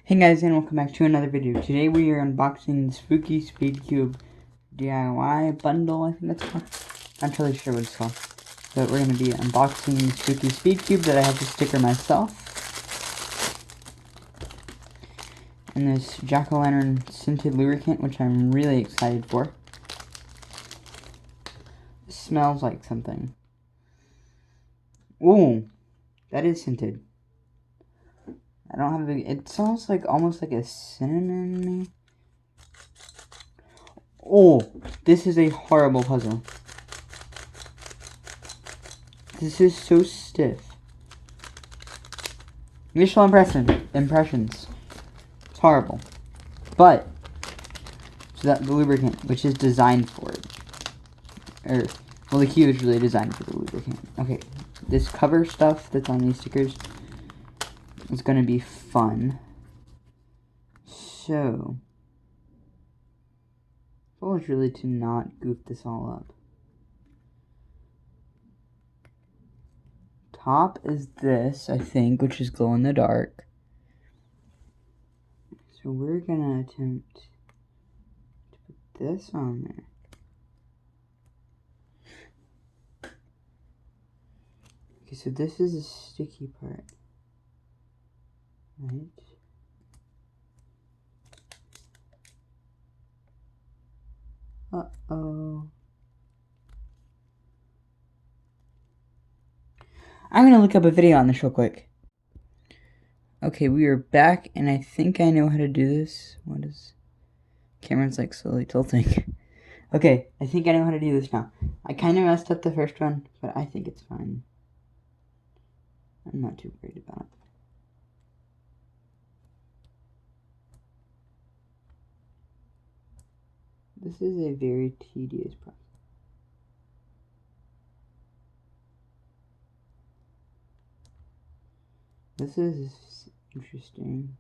Hey guys, and welcome back to another video. Today we are unboxing the Spooky Speedcube DIY bundle, I think that's called. Not really sure what it's called. But we're going to be unboxing the Spooky Speedcube that I have to sticker myself. And this jack-o-latern scented lubricant, which I'm really excited for. It smells like something. Ooh, that is scented. I don't have a, it smells like almost like a cinnamon. Oh, this is a horrible puzzle. This is so stiff. Initial impressions. It's horrible. But so that the lubricant, which is designed for it. Well, the cube is really designed for the lubricant. Okay, this cover stuff that's on these stickers is gonna be fun. So, the goal is really to not goof this all up. Top is this, I think, which is glow in the dark. So we're gonna attempt to put this on there. Okay, so this is a sticky part. Right? Uh-oh. I'm gonna look up a video on this real quick. Okay, we are back, and I think I know how to do this. What is... Camera's like slowly tilting. Okay, I think I know how to do this now. I kind of messed up the first one, but I think it's fine. I'm not too worried about it. This is a very tedious process. This is interesting.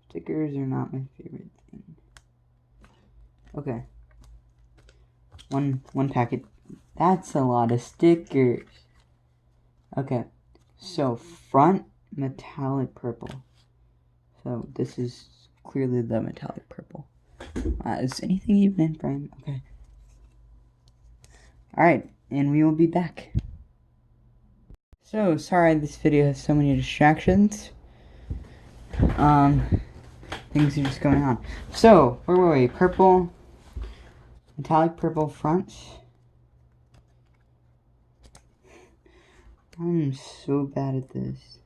Stickers are not my favorite thing. Okay. One packet. That's a lot of stickers. Okay. So front metallic purple. So this is clearly the metallic purple. Is anything even in frame? Okay. Alright, and we will be back. So, sorry this video has so many distractions. Things are just going on. So, where were we? Purple. Metallic purple front. I'm so bad at this.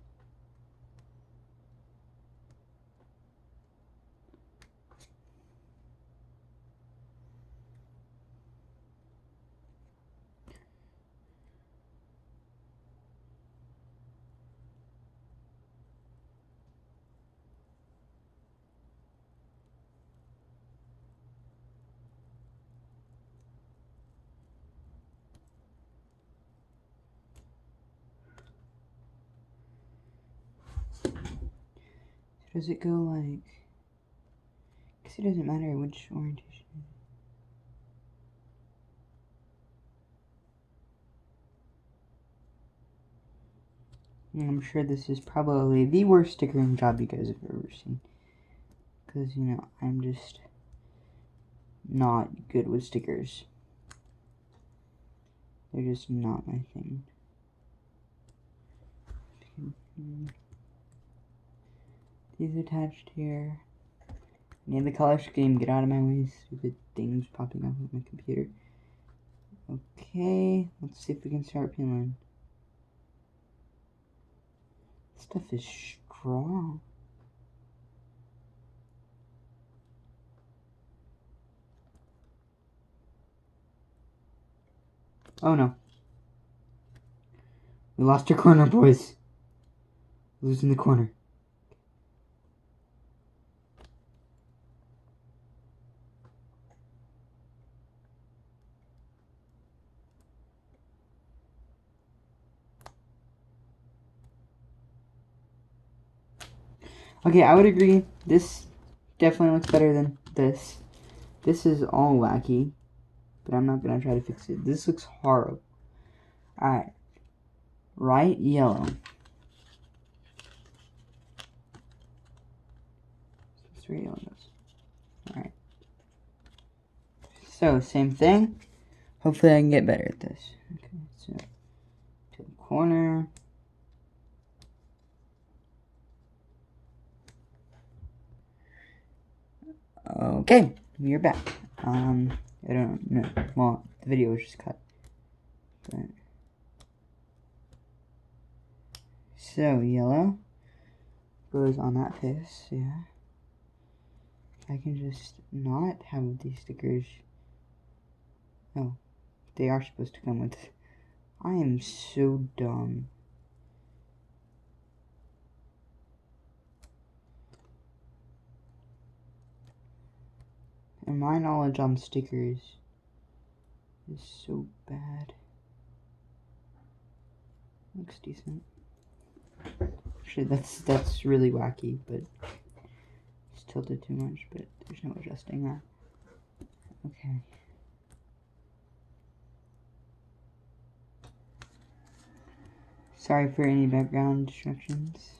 Does it go like... Because it doesn't matter which orientation. I'm sure this is probably the worst stickering job you guys have ever seen. Because, you know, I'm just not good with stickers. They're just not my thing. These attached here. I need the color scheme. Get out of my way, stupid things popping up on my computer. Okay, let's see if we can start peeling. This stuff is strong. Oh no. We lost our corner, boys. Losing the corner. Okay, I would agree. This definitely looks better than this. This is all wacky, but I'm not gonna try to fix it. This looks horrible. Alright. Right yellow. That's where yellow goes. Alright. So, same thing. Hopefully I can get better at this. Okay, so to the corner. Okay, we are back. I don't know. Well, the video was just cut. But so yellow goes on that piece, yeah. I can just not have these stickers. Oh, they are supposed to come with. I am so dumb. And my knowledge on stickers is so bad. Looks decent. Actually, that's really wacky, but it's tilted too much, but there's no adjusting that. Okay. Sorry for any background distractions.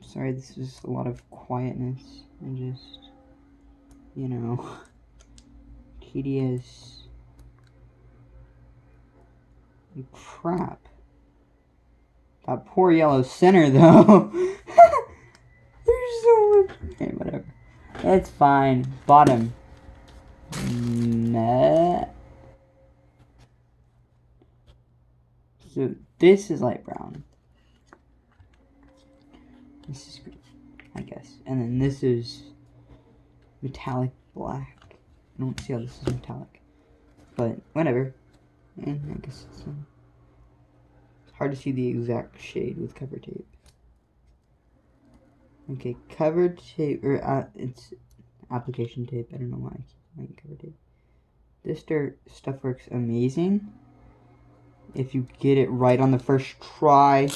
Sorry, this is a lot of quietness and just, you know, tedious. Crap. That poor yellow center, though. There's so much. Okay, whatever. It's fine. Bottom. Meh. So this is light brown. This is green, I guess. And then this is metallic black. I don't see how this is metallic. But whatever. And I guess it's hard to see the exact shade with cover tape. Okay, cover tape, or it's application tape. I don't know why I keep saying cover tape. This stuff works amazing if you get it right on the first try.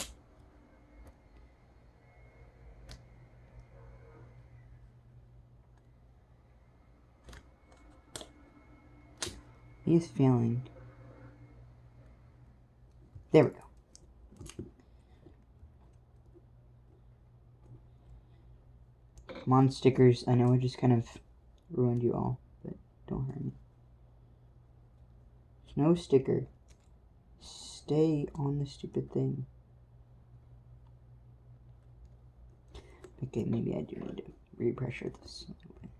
He is failing. There we go. Come on, stickers. I know I just kind of ruined you all, but don't hurt me. There's no sticker. Stay on the stupid thing. Okay, maybe I do need to repressure this a little bit.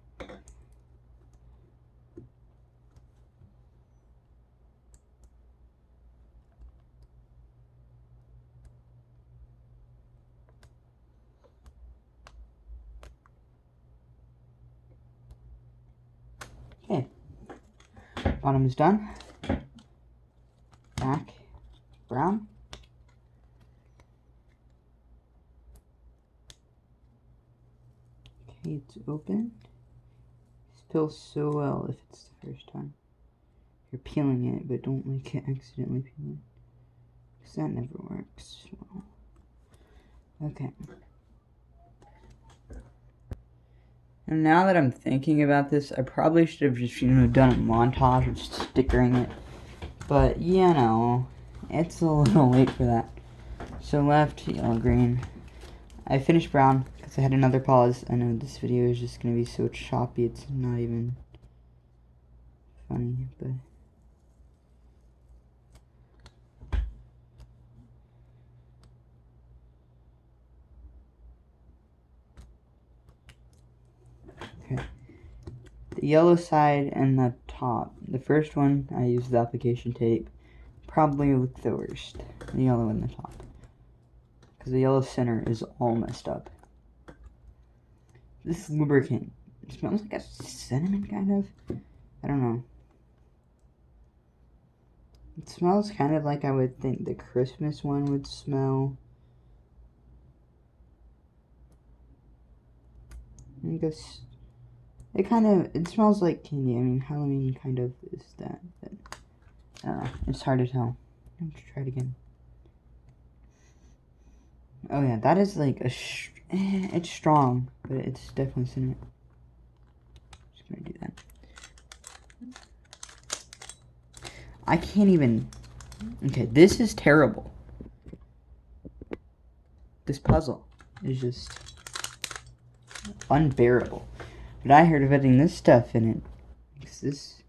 Okay, bottom is done. Back, brown. Okay, it's open. This feels so well if it's the first time. You're peeling it, but don't like it accidentally peeling, because that never works well. Okay. And now that I'm thinking about this, I probably should have just, done a montage of stickering it. But, you know, it's a little late for that. So left, yellow, green. I finished brown, because I had another pause. I know this video is just going to be so choppy, it's not even funny, but... Okay. The yellow side and the top. The first one, I used the application tape. Probably looked the worst. The yellow in the top. Because the yellow center is all messed up. This lubricant. It smells like a cinnamon, kind of. I don't know. It smells kind of like I would think the Christmas one would smell. I guess... It smells like candy. I mean, Halloween kind of is that, but I don't know. It's hard to tell. Let's try it again. Oh yeah, that is like it's strong, but it's definitely cinnamon. Just gonna do that. I can't even. Okay, this is terrible. This puzzle. is just unbearable. But I heard of adding this stuff in it makes this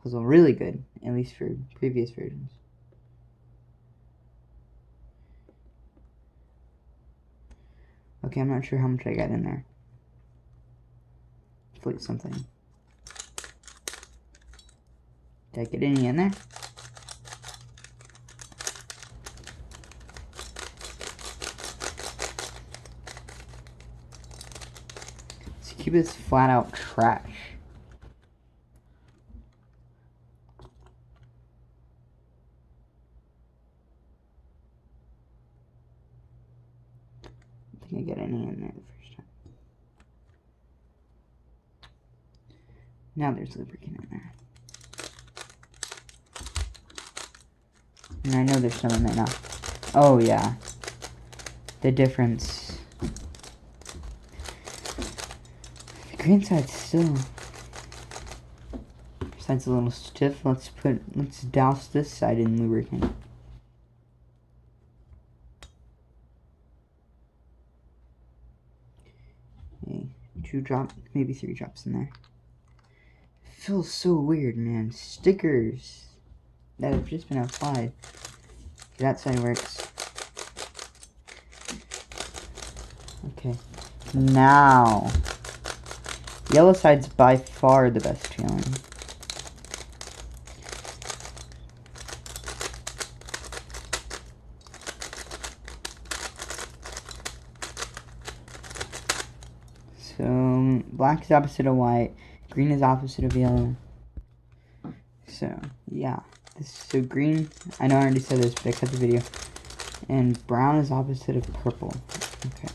puzzle really good, at least for previous versions. Okay, I'm not sure how much I got in there. Hopefully it's something. Did I get any in there? This cube is flat out trash. I think I get any in there the first time. Now there's lubricant in there. And I know there's some in there now. Oh yeah. The difference. The green side's still. Side's a little stiff. Let's douse this side in lubricant. Okay, 2 drops, maybe 3 drops in there. It feels so weird, man. Stickers that have just been applied. Okay, that side works. Okay, now yellow side's by far the best feeling. So black is opposite of white, green is opposite of yellow. So yeah, so green, I know I already said this, but I cut the video. And brown is opposite of purple. Okay.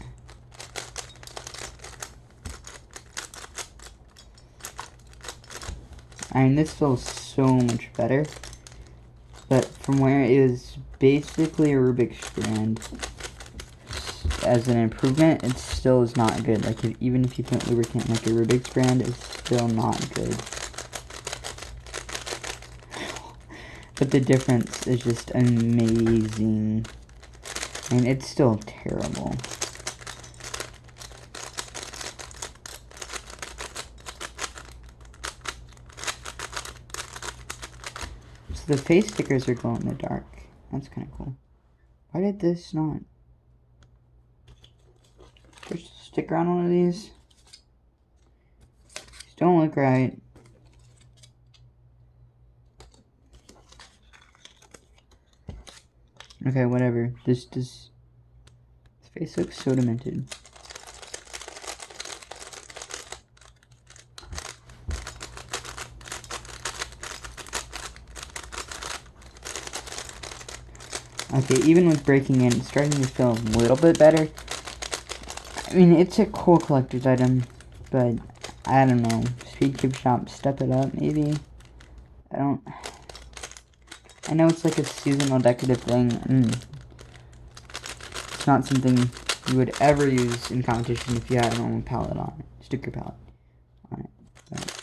I mean, this feels so much better. But from where it is basically a Rubik's strand, as an improvement, it still is not good. Like, even if you put lubricant like a Rubik's brand, it's still not good. But the difference is just amazing. I mean, it's still terrible. So the face stickers are glow in the dark. That's kind of cool. Why did this not? There's a sticker on one of these. These don't look right. Okay, whatever. This face looks so demented. Okay, even with breaking in, it's starting to feel a little bit better. I mean, it's a cool collector's item, but I don't know. Speedcube shop, step it up, maybe. I know it's like a seasonal decorative thing, and it's not something you would ever use in competition if you had a normal palette on it, sticker palette on it. But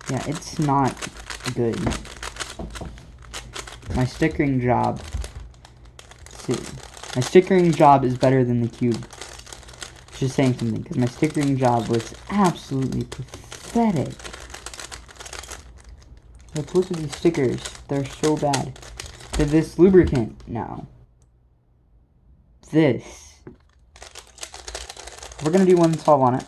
yeah, it's not good. My stickering job. See, my stickering job is better than the cube. Just saying something, because my stickering job was absolutely pathetic. Like, look at these stickers. They're so bad. But this lubricant now. This. We're gonna do one solve on it.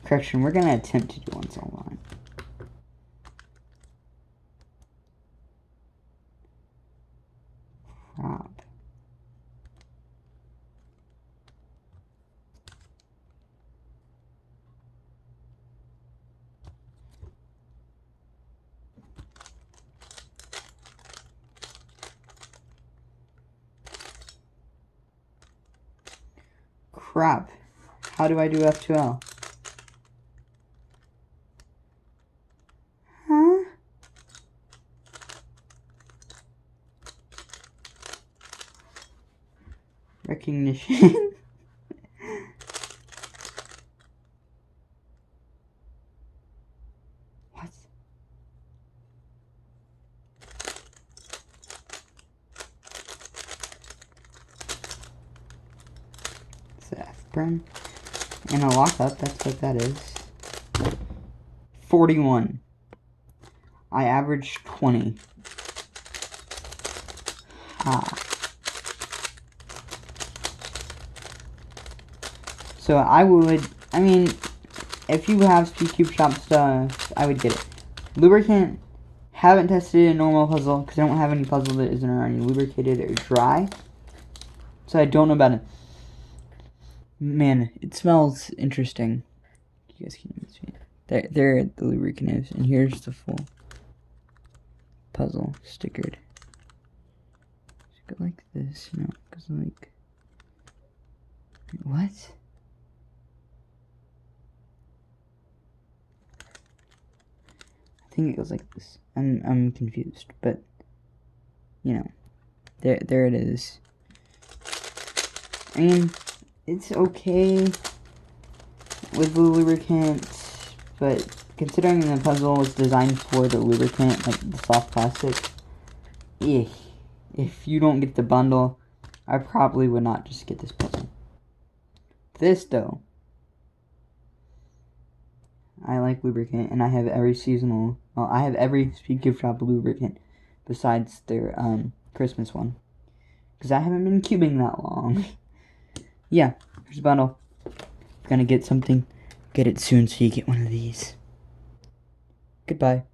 Correction, we're gonna attempt to do one solve on it. Crap. Crap. How do I do F2L? Huh? Recognition. apron and a lockup. That's what that is. 41. I averaged 20. So I mean, if you have speedcube shop stuff, I would get it. Lubricant, haven't tested a normal puzzle because I don't have any puzzle that isn't already lubricated or dry. So I don't know about it. Man, it smells interesting. You guys can see it. There the lubricant is, and here's the full puzzle stickered. Just go like this, you know, because like, what? I think it goes like this. I'm confused, but you know, there it is. I mean, it's okay with the lubricant, but considering the puzzle was designed for the lubricant, like the soft plastic, if you don't get the bundle, I probably would not just get this puzzle. This though, I like lubricant, and I have every seasonal, well, I have every speedcube shop lubricant besides their Christmas one, because I haven't been cubing that long. Yeah, here's a bundle. Gonna get something, get it soon so you get one of these. Goodbye.